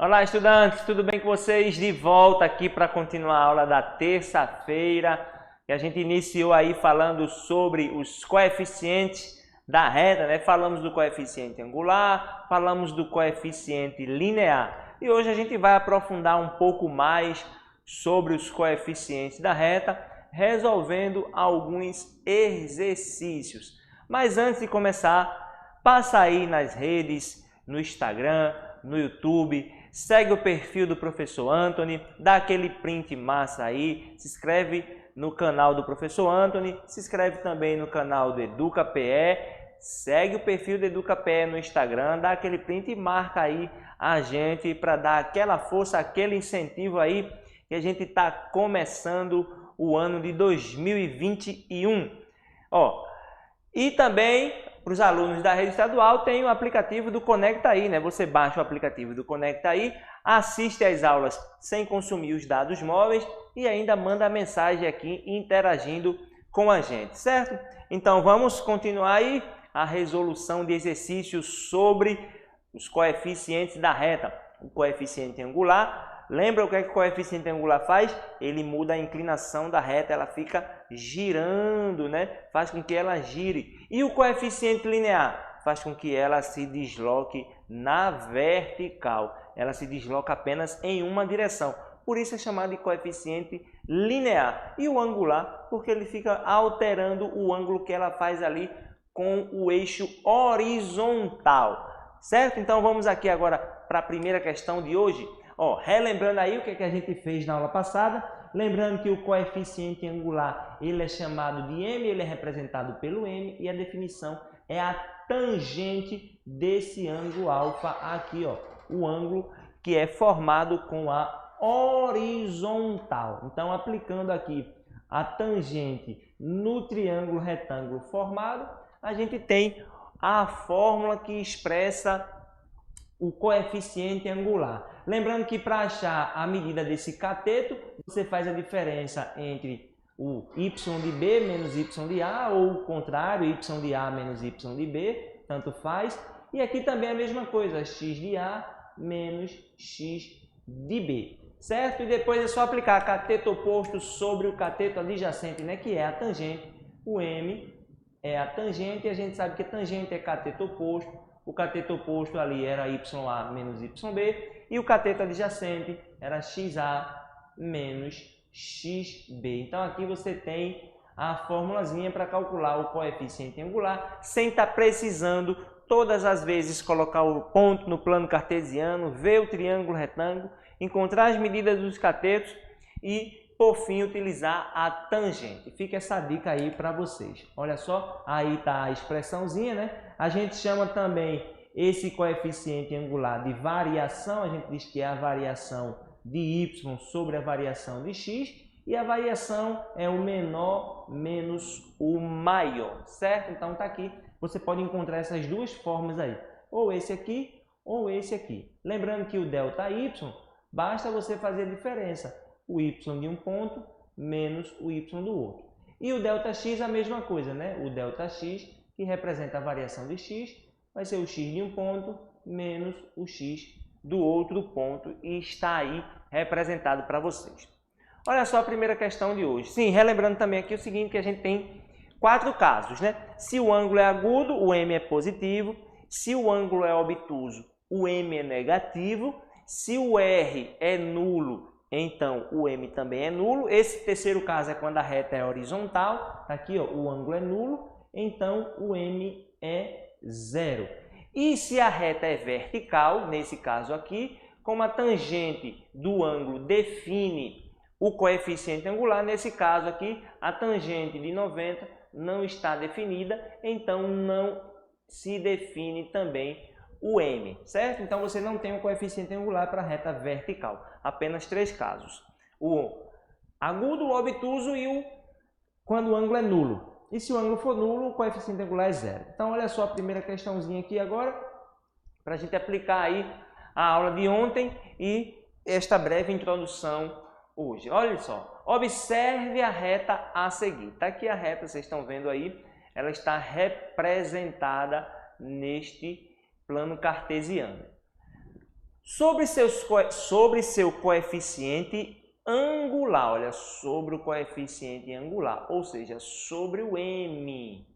Olá, estudantes, tudo bem com vocês? De volta aqui para continuar a aula da terça-feira, que a gente iniciou aí falando sobre os coeficientes da reta, né? Falamos do coeficiente angular, falamos do coeficiente linear. E hoje a gente vai aprofundar um pouco mais sobre os coeficientes da reta, resolvendo alguns exercícios. Mas antes de começar, passa aí nas redes, no Instagram, no YouTube, segue o perfil do professor Anthony, dá aquele print massa aí, se inscreve no canal do professor Anthony, se inscreve também no canal do EducaPE, segue o perfil do EducaPE no Instagram, dá aquele print e marca aí a gente para dar aquela força, aquele incentivo aí, que a gente está começando o ano de 2021. E também para os alunos da rede estadual tem o aplicativo do Conecta Aí, né? Você baixa o aplicativo do Conecta Aí, assiste às aulas sem consumir os dados móveis e ainda manda mensagem aqui interagindo com a gente, certo? Então vamos continuar aí a resolução de exercícios sobre os coeficientes da reta. O coeficiente angular, lembra o que o coeficiente angular faz? Ele muda a inclinação da reta, ela fica girando, né? Faz com que ela gire. E o coeficiente linear faz com que ela se desloque na vertical. Ela se desloca apenas em uma direção. Por isso é chamado de coeficiente linear. E o angular, porque ele fica alterando o ângulo que ela faz ali com o eixo horizontal. Certo? Então vamos aqui agora para a primeira questão de hoje. Relembrando aí o que a gente fez na aula passada, lembrando que o coeficiente angular ele é chamado de m, ele é representado pelo m e a definição é a tangente desse ângulo alfa aqui, o ângulo que é formado com a horizontal. Então, aplicando aqui a tangente no triângulo retângulo formado, a gente tem a fórmula que expressa o coeficiente angular. Lembrando que para achar a medida desse cateto, você faz a diferença entre o y de b menos y de a, ou o contrário, y de a menos y de b, tanto faz. E aqui também a mesma coisa, x de a menos x de b, certo? E depois é só aplicar cateto oposto sobre o cateto adjacente, né, que é a tangente. O m é a tangente e a gente sabe que a tangente é cateto oposto. O cateto oposto ali era YA menos YB e o cateto adjacente era XA menos XB. Então aqui você tem a formulazinha para calcular o coeficiente angular sem estar precisando todas as vezes colocar o ponto no plano cartesiano, ver o triângulo retângulo, encontrar as medidas dos catetos e por fim utilizar a tangente. Fica essa dica aí para vocês. Olha só, aí está a expressãozinha, né? A gente chama também esse coeficiente angular de variação, a gente diz que é a variação de y sobre a variação de x, e a variação é o menor menos o maior, certo? Então tá aqui, você pode encontrar essas duas formas aí, ou esse aqui ou esse aqui. Lembrando que o ΔY, basta você fazer a diferença, o y de um ponto menos o y do outro. E o ΔX a mesma coisa, né? O ΔX, que representa a variação de x, vai ser o x de um ponto menos o x do outro ponto e está aí representado para vocês. Olha só a primeira questão de hoje. Sim, relembrando também aqui o seguinte, que a gente tem 4 casos, né? Se o ângulo é agudo, o m é positivo. Se o ângulo é obtuso, o m é negativo. Se o r é nulo, então o m também é nulo. Esse terceiro caso é quando a reta é horizontal. Aqui, o ângulo é nulo, então o m é zero. E se a reta é vertical, nesse caso aqui, como a tangente do ângulo define o coeficiente angular, nesse caso aqui, a tangente de 90 não está definida, então não se define também o m, certo? Então você não tem um coeficiente angular para a reta vertical, apenas 3 casos. O agudo, o obtuso e quando o ângulo é nulo. E se o ângulo for nulo, o coeficiente angular é zero. Então olha só a primeira questãozinha aqui agora, para a gente aplicar aí a aula de ontem e esta breve introdução hoje. Olha só, observe a reta a seguir. Está aqui a reta, vocês estão vendo aí, ela está representada neste plano cartesiano. Sobre seu coeficiente angular, olha, sobre o coeficiente angular, ou seja, sobre o m,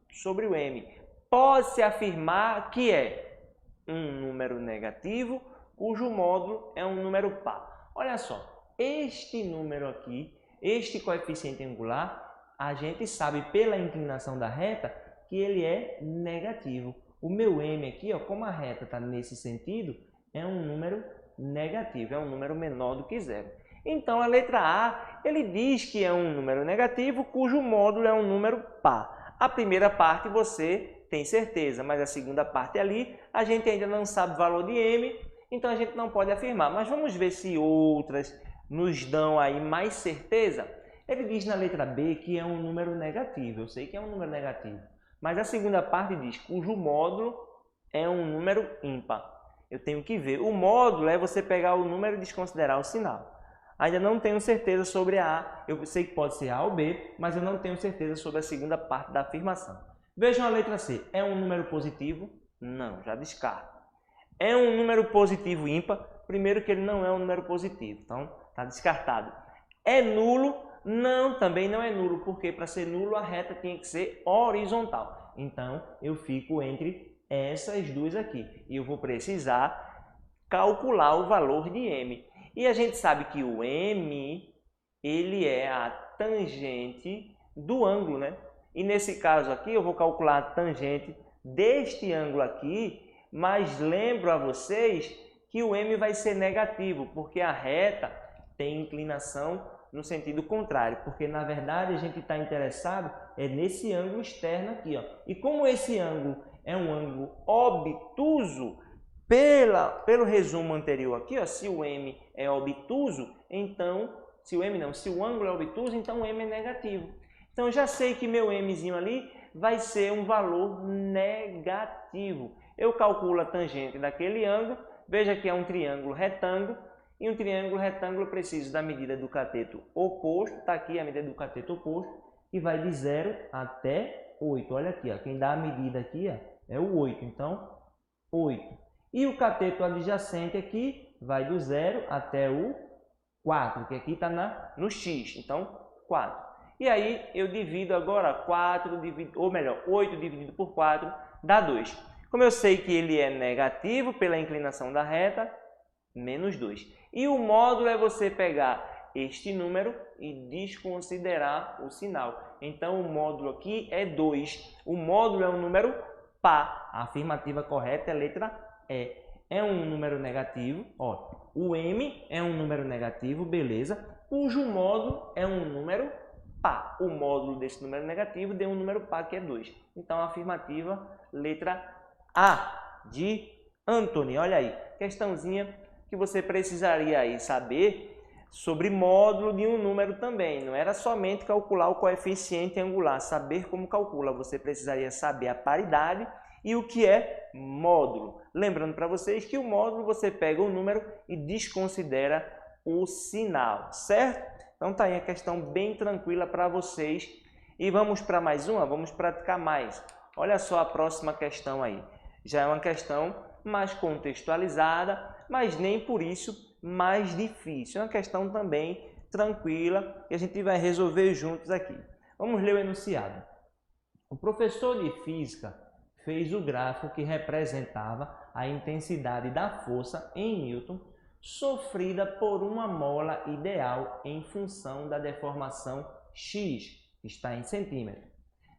pode-se afirmar que é um número negativo cujo módulo é um número par. Olha só, este número aqui, este coeficiente angular, a gente sabe pela inclinação da reta que ele é negativo. O meu m aqui, ó, como a reta está nesse sentido, é um número negativo, é um número menor do que zero. Então, a letra A, ele diz que é um número negativo cujo módulo é um número par. A primeira parte você tem certeza, mas a segunda parte ali, a gente ainda não sabe o valor de m, então a gente não pode afirmar. Mas vamos ver se outras nos dão aí mais certeza. Ele diz na letra B que é um número negativo, eu sei que é um número negativo, mas a segunda parte diz cujo módulo é um número ímpar. Eu tenho que ver. O módulo é você pegar o número e desconsiderar o sinal. Ainda não tenho certeza sobre a A, eu sei que pode ser A ou B, mas eu não tenho certeza sobre a segunda parte da afirmação. Vejam a letra C. É um número positivo? Não, já descarto. É um número positivo ímpar? Primeiro que ele não é um número positivo, então está descartado. É nulo? Não, também não é nulo, porque para ser nulo a reta tinha que ser horizontal. Então eu fico entre essas duas aqui e eu vou precisar calcular o valor de m. E a gente sabe que o m, ele é a tangente do ângulo, né? E nesse caso aqui eu vou calcular a tangente deste ângulo aqui, mas lembro a vocês que o m vai ser negativo, porque a reta tem inclinação no sentido contrário, porque na verdade a gente está interessado nesse ângulo externo aqui, ó. E como esse ângulo é um ângulo obtuso, pelo resumo anterior aqui, ó, se o m é obtuso, então, se o ângulo é obtuso, então o m é negativo. Então, eu já sei que meu mzinho ali vai ser um valor negativo. Eu calculo a tangente daquele ângulo, veja que é um triângulo retângulo, e um triângulo retângulo eu preciso da medida do cateto oposto, está aqui a medida do cateto oposto, e vai de 0 até 8. Olha aqui, ó, quem dá a medida aqui ó, é o 8, então 8. E o cateto adjacente aqui vai do 0 até o 4, que aqui está no x, então 4. E aí eu divido agora 8 dividido por 4 dá 2. Como eu sei que ele é negativo pela inclinação da reta, menos 2. E o módulo é você pegar este número e desconsiderar o sinal. Então o módulo aqui é 2. O módulo é um número par. A afirmativa correta é a letra E. É um número negativo, ó. O m é um número negativo, beleza, cujo módulo é um número par. O módulo desse número negativo deu um número par, que é 2. Então, a afirmativa, letra A, de Anthony. Olha aí, questãozinha que você precisaria aí saber sobre módulo de um número também. Não era somente calcular o coeficiente angular, saber como calcula. Você precisaria saber a paridade e o que é módulo. Lembrando para vocês que o módulo você pega o número e desconsidera o sinal, certo? Então tá aí a questão bem tranquila para vocês. E vamos para mais uma? Vamos praticar mais. Olha só a próxima questão aí. Já é uma questão mais contextualizada, mas nem por isso mais difícil. É uma questão também tranquila que a gente vai resolver juntos aqui. Vamos ler o enunciado. O professor de física fez o gráfico que representava a intensidade da força em Newton sofrida por uma mola ideal em função da deformação x, que está em centímetro.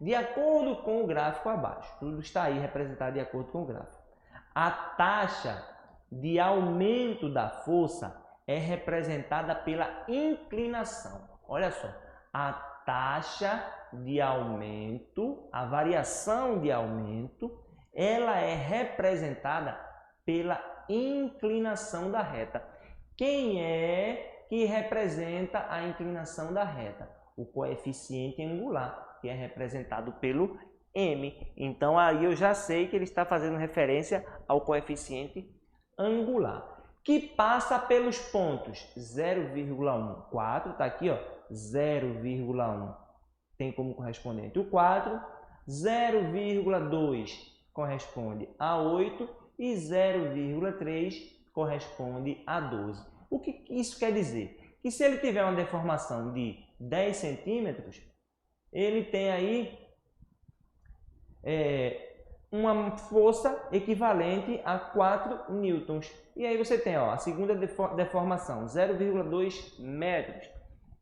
De acordo com o gráfico abaixo, tudo está aí representado de acordo com o gráfico. A taxa de aumento da força é representada pela inclinação. Olha só, a taxa de aumento, a variação de aumento, ela é representada pela inclinação da reta. Quem é que representa a inclinação da reta? O coeficiente angular, que é representado pelo m. Então, aí eu já sei que ele está fazendo referência ao coeficiente angular, que passa pelos pontos 0,1, 4, está aqui, ó, 0,1 tem como correspondente o 4, 0,2 corresponde a 8 e 0,3 corresponde a 12. O que isso quer dizer? Que se ele tiver uma deformação de 10 centímetros, ele tem aí uma força equivalente a 4 newtons. E aí você tem a segunda deformação, 0,2 metros.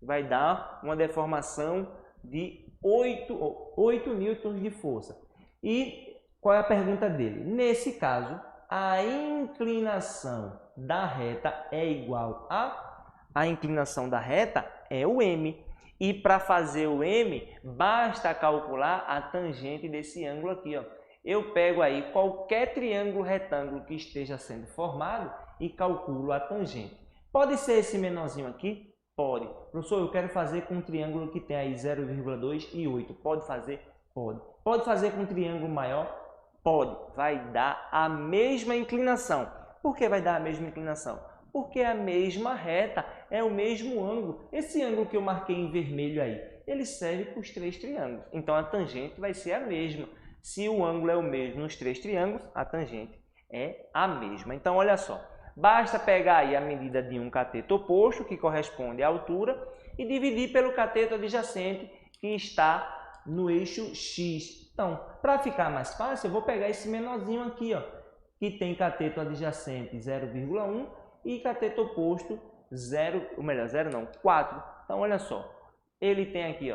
Vai dar uma deformação de 8 newtons de força. E qual é a pergunta dele? Nesse caso, a inclinação da reta é igual a inclinação da reta é o m. E para fazer o m, basta calcular a tangente desse ângulo aqui, ó. Eu pego aí qualquer triângulo retângulo que esteja sendo formado e calculo a tangente. Pode ser esse menorzinho aqui? Pode. Professor, eu quero fazer com um triângulo que tem aí 0,2 e 8. Pode fazer? Pode. Pode fazer com um triângulo maior? Pode. Vai dar a mesma inclinação. Por que vai dar a mesma inclinação? Porque é a mesma reta, é o mesmo ângulo. Esse ângulo que eu marquei em vermelho aí, ele serve para os 3 triângulos. Então, a tangente vai ser a mesma. Se o ângulo é o mesmo nos 3 triângulos, a tangente é a mesma. Então, olha só. Basta pegar aí a medida de um cateto oposto, que corresponde à altura, e dividir pelo cateto adjacente, que está no eixo X. Então, para ficar mais fácil, eu vou pegar esse menorzinho aqui, ó, que tem cateto adjacente 0,1 e cateto oposto 4. Então, olha só, ele tem aqui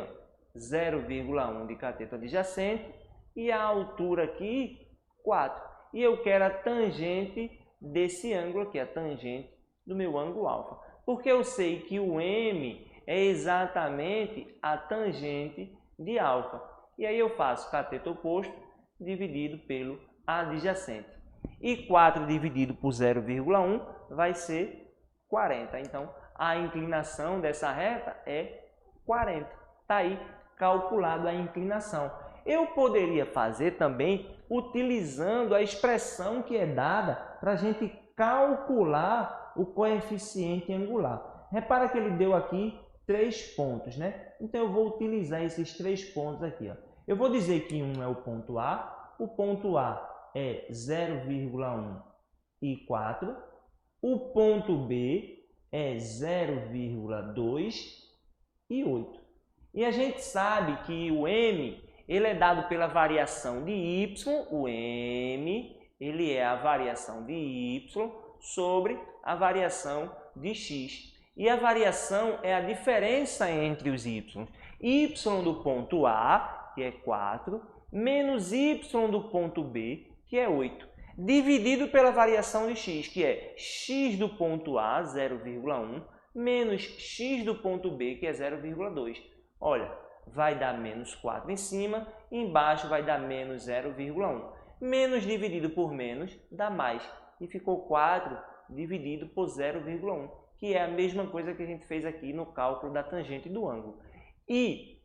0,1 de cateto adjacente e a altura aqui 4. E eu quero a tangente desse ângulo aqui, a tangente do meu ângulo alfa. Porque eu sei que o m é exatamente a tangente de alfa. E aí eu faço cateto oposto dividido pelo adjacente. E 4 dividido por 0,1 vai ser 40. Então, a inclinação dessa reta é 40. Está aí calculado a inclinação. Eu poderia fazer também utilizando a expressão que é dada para a gente calcular o coeficiente angular. Repara que ele deu aqui 3 pontos, né? Então, eu vou utilizar esses 3 pontos aqui, ó. Eu vou dizer que um é o ponto A. O ponto A é 0,1 e 4. O ponto B é 0,2 e 8. E a gente sabe que o m ele é dado pela variação de y. O m ele é a variação de y sobre a variação de x. E a variação é a diferença entre os y. Y do ponto A, que é 4, menos y do ponto B, que é 8, dividido pela variação de x, que é x do ponto A, 0,1, menos x do ponto B, que é 0,2. Olha, vai dar menos 4 em cima, embaixo vai dar menos 0,1. Menos dividido por menos dá mais. E ficou 4 dividido por 0,1, que é a mesma coisa que a gente fez aqui no cálculo da tangente do ângulo. E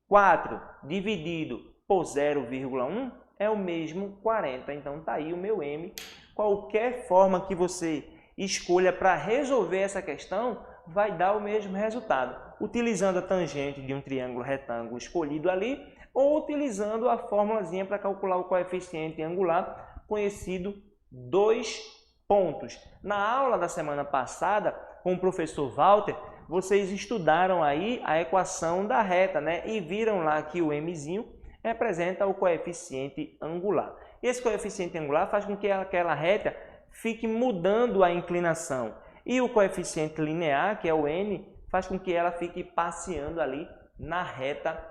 4 dividido por 0,1 é o mesmo 40. Então, está aí o meu m. Qualquer forma que você escolha para resolver essa questão, vai dar o mesmo resultado. Utilizando a tangente de um triângulo retângulo escolhido ali, ou utilizando a formulazinha para calcular o coeficiente angular, conhecido 2 pontos. Na aula da semana passada, com o professor Walter, vocês estudaram aí a equação da reta, né? E viram lá que o mzinho representa o coeficiente angular. E esse coeficiente angular faz com que aquela reta fique mudando a inclinação. E o coeficiente linear, que é o n, faz com que ela fique passeando ali na reta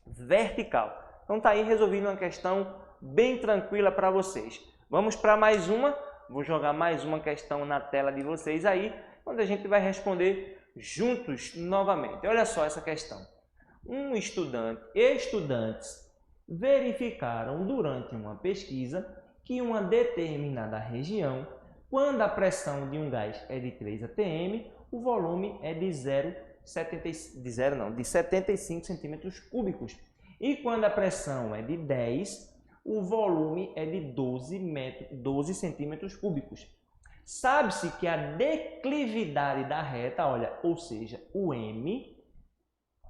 vertical. Então tá aí resolvido uma questão bem tranquila para vocês. Vamos para mais uma. Vou jogar mais uma questão na tela de vocês aí, onde a gente vai responder juntos novamente. Olha só essa questão. Estudantes verificaram durante uma pesquisa que uma determinada região, quando a pressão de um gás é de 3 atm, o volume é de 75 centímetros cúbicos. E quando a pressão é de 10, o volume é de 12 centímetros cúbicos. Sabe-se que a declividade da reta, olha, ou seja, o m,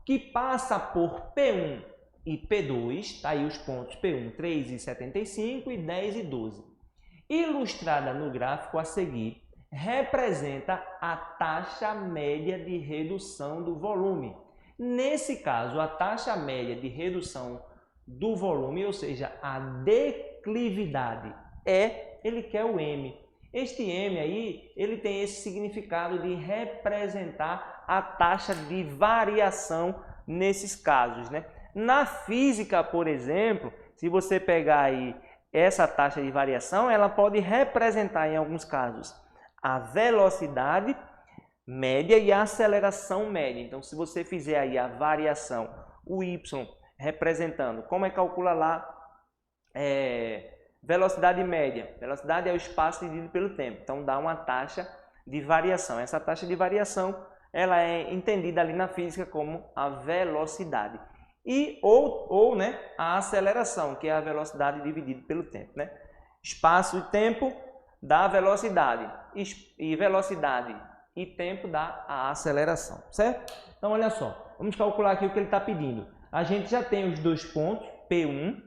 que passa por P1 e P2, está aí os pontos P1, 3,75 e 10 e 12. Ilustrada no gráfico a seguir, representa a taxa média de redução do volume. Nesse caso, a taxa média de redução do volume, ou seja, a declividade, ele quer o M. Este M aí, ele tem esse significado de representar a taxa de variação nesses casos, né? Na física, por exemplo, se você pegar aí essa taxa de variação, ela pode representar em alguns casos a velocidade média e a aceleração média. Então, se você fizer aí a variação, o y representando, como é que calcula lá velocidade média? Velocidade é o espaço dividido pelo tempo. Então, dá uma taxa de variação. Essa taxa de variação, ela é entendida ali na física como a velocidade. E ou né, a aceleração, que é a velocidade dividida pelo tempo, né? Espaço e tempo dá velocidade e velocidade e tempo dá a aceleração, certo? Então, olha só, vamos calcular aqui o que ele está pedindo. A gente já tem os dois pontos, P1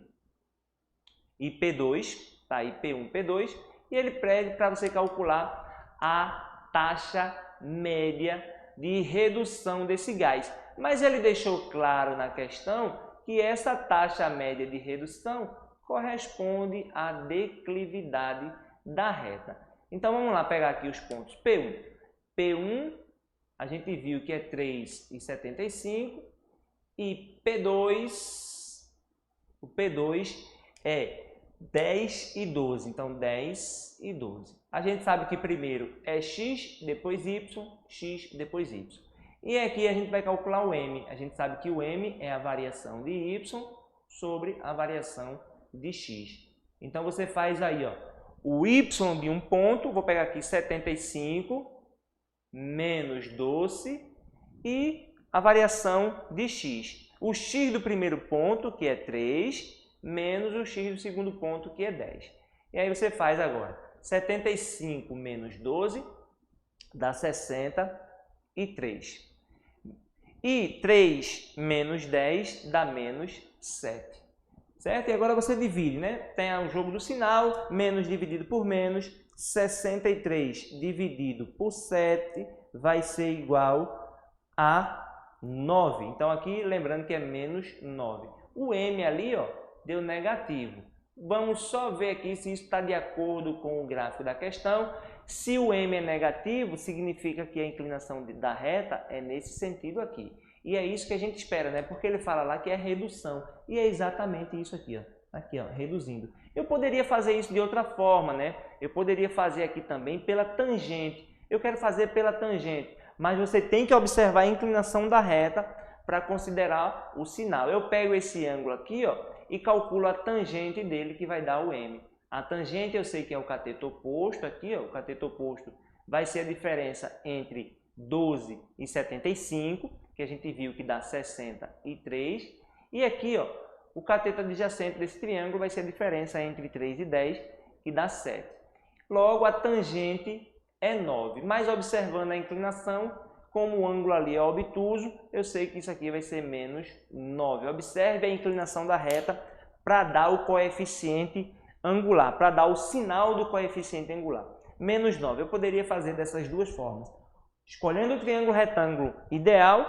e P2, tá aí P1 e P2, e ele pede para você calcular a taxa média de redução desse gás. Mas ele deixou claro na questão que essa taxa média de redução corresponde à declividade da reta. Então, vamos lá pegar aqui os pontos P1. P1, a gente viu que é 3,75 e P2, o P2 é 10 e 12, então 10 e 12. A gente sabe que primeiro é x, depois y, x, depois y. E aqui a gente vai calcular o m. A gente sabe que o m é a variação de y sobre a variação de x. Então você faz aí, ó, o y de um ponto, vou pegar aqui 75 menos 12 e a variação de x. O x do primeiro ponto, que é 3, menos o x do segundo ponto, que é 10. E aí você faz agora 75 menos 12 dá 63. E 3 menos 10 dá menos 7. Certo? E agora você divide, né? Tem o jogo do sinal, menos dividido por menos, 63 dividido por 7 vai ser igual a 9. Então aqui, lembrando que é menos 9. O m ali, ó, deu negativo. Vamos só ver aqui se isso está de acordo com o gráfico da questão. Se o m é negativo, significa que a inclinação da reta é nesse sentido aqui. E é isso que a gente espera, né? Porque ele fala lá que é redução. E é exatamente isso aqui, ó. Aqui, ó, reduzindo. Eu poderia fazer isso de outra forma, né? Eu poderia fazer aqui também pela tangente. Eu quero fazer pela tangente, mas você tem que observar a inclinação da reta para considerar o sinal. Eu pego esse ângulo aqui, ó, e calculo a tangente dele, que vai dar o m. A tangente eu sei que é o cateto oposto aqui, ó, o cateto oposto vai ser a diferença entre 12 e 75, que a gente viu que dá 63. E aqui, ó, o cateto adjacente desse triângulo vai ser a diferença entre 3 e 10, que dá 7. Logo, a tangente é 9. Mas observando a inclinação, como o ângulo ali é obtuso, eu sei que isso aqui vai ser menos 9. Observe a inclinação da reta para dar o coeficiente angular, para dar o sinal do coeficiente angular. Menos 9. Eu poderia fazer dessas duas formas. Escolhendo o triângulo retângulo ideal,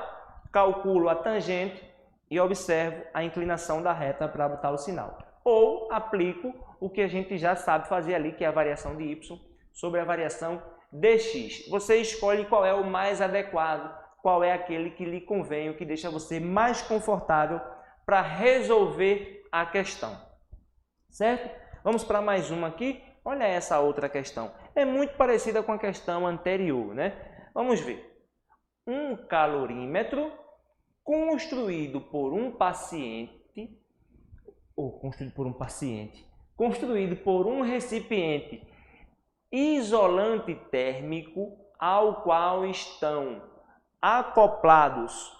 calculo a tangente e observo a inclinação da reta para botar o sinal. Ou aplico o que a gente já sabe fazer ali, que é a variação de y sobre a variação dx. Você escolhe qual é o mais adequado, qual é aquele que lhe convém, o que deixa você mais confortável para resolver a questão. Certo? Vamos para mais uma aqui. Olha essa outra questão. É muito parecida com a questão anterior, né? Vamos ver. Um calorímetro construído por um recipiente isolante térmico ao qual estão acoplados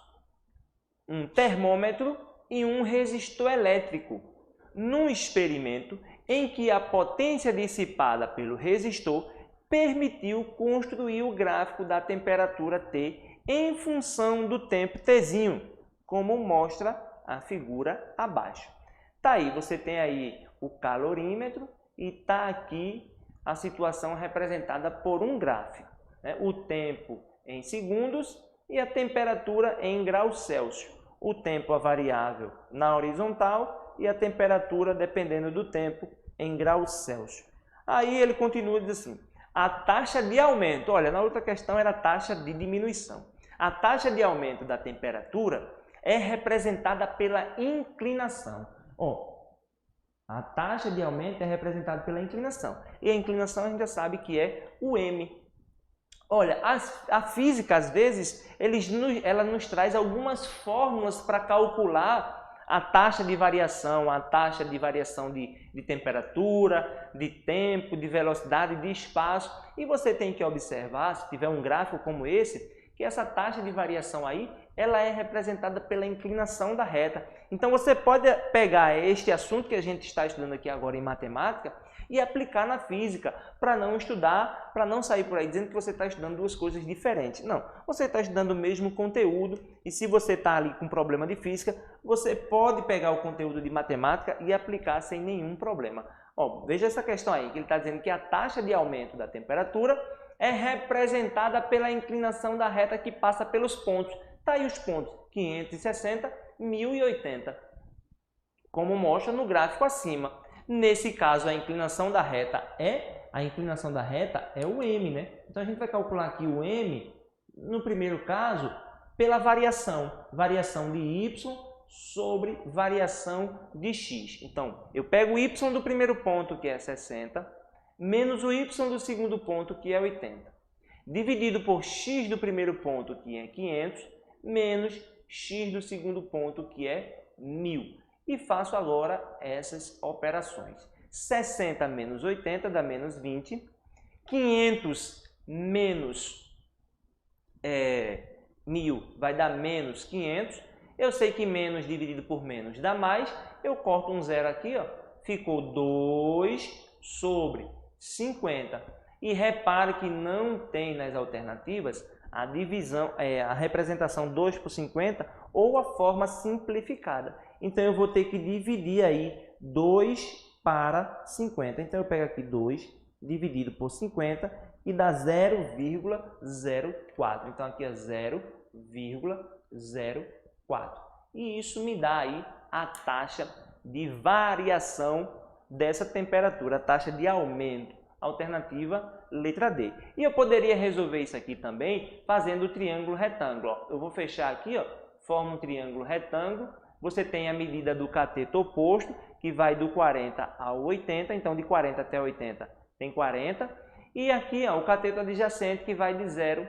um termômetro e um resistor elétrico, num experimento em que a potência dissipada pelo resistor permitiu construir o gráfico da temperatura T em função do tempo Tzinho, como mostra a figura abaixo. Tá aí, você tem aí o calorímetro e tá aqui a situação representada por um gráfico, né? O tempo em segundos e a temperatura em graus Celsius. O tempo a variável na horizontal e a temperatura, dependendo do tempo, em graus Celsius. Aí ele continua diz assim, a taxa de aumento, olha, na outra questão era a taxa de diminuição. A taxa de aumento da temperatura é representada pela inclinação. A taxa de aumento é representada pela inclinação. E a inclinação a gente já sabe que é o m. Olha, a física, às vezes, ela nos traz algumas fórmulas para calcular a taxa de variação de temperatura, de tempo, de velocidade, de espaço. E você tem que observar, se tiver um gráfico como esse, que essa taxa de variação aí, ela é representada pela inclinação da reta. Então você pode pegar este assunto que a gente está estudando aqui agora em matemática e aplicar na física, para não estudar, para não sair por aí dizendo que você está estudando duas coisas diferentes. Não, você está estudando o mesmo conteúdo e se você está ali com problema de física, você pode pegar o conteúdo de matemática e aplicar sem nenhum problema. Veja essa questão aí, que ele está dizendo que a taxa de aumento da temperatura é representada pela inclinação da reta que passa pelos pontos. Está aí os pontos, 560, 1080, como mostra no gráfico acima. Nesse caso, a inclinação da reta é o m, né? Então a gente vai calcular aqui o m, no primeiro caso, pela variação de y sobre variação de x. Então, eu pego o y do primeiro ponto, que é 60, menos o y do segundo ponto, que é 80, dividido por x do primeiro ponto, que é 500, menos x do segundo ponto, que é 1000. E faço agora essas operações. 60 menos 80 dá menos 20. 500 menos 1000 vai dar menos 500. Eu sei que menos dividido por menos dá mais. Eu corto um zero aqui, ficou 2 sobre 50. E repare que não tem nas alternativas a divisão, a representação 2 por 50 ou a forma simplificada. Então eu vou ter que dividir aí 2 para 50. Então eu pego aqui 2 dividido por 50 e dá 0,04. Então aqui é 0,04. E isso me dá aí a taxa de variação dessa temperatura, a taxa de aumento. Alternativa letra D. E eu poderia resolver isso aqui também fazendo o triângulo retângulo. Eu vou fechar aqui, forma um triângulo retângulo. Você tem a medida do cateto oposto, que vai do 40 ao 80. Então, de 40 até 80 tem 40. E aqui, o cateto adjacente, que vai de 0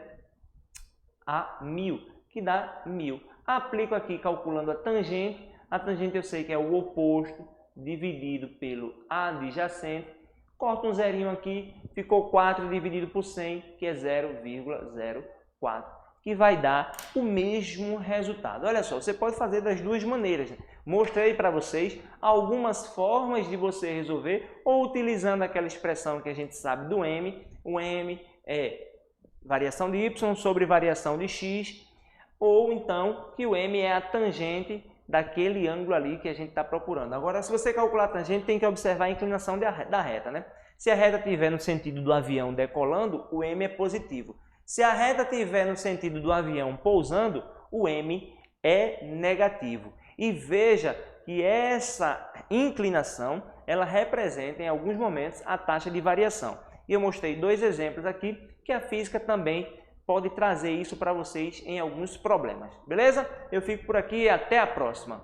a 1000, que dá 1000. Aplico aqui calculando a tangente. A tangente eu sei que é o oposto dividido pelo adjacente. Corto um zerinho aqui, ficou 4 dividido por 100, que é 0,04, que vai dar o mesmo resultado. Olha só, você pode fazer das duas maneiras. Mostrei para vocês algumas formas de você resolver, ou utilizando aquela expressão que a gente sabe do m. O m é variação de y sobre variação de x, ou então que o m é a tangente daquele ângulo ali que a gente está procurando. Agora, se você calcular a tangente, tem que observar a inclinação da reta, né? Se a reta estiver no sentido do avião decolando, o m é positivo. Se a reta estiver no sentido do avião pousando, o m é negativo. E veja que essa inclinação, ela representa em alguns momentos a taxa de variação. E eu mostrei dois exemplos aqui que a física também pode trazer isso para vocês em alguns problemas. Beleza? Eu fico por aqui e até a próxima.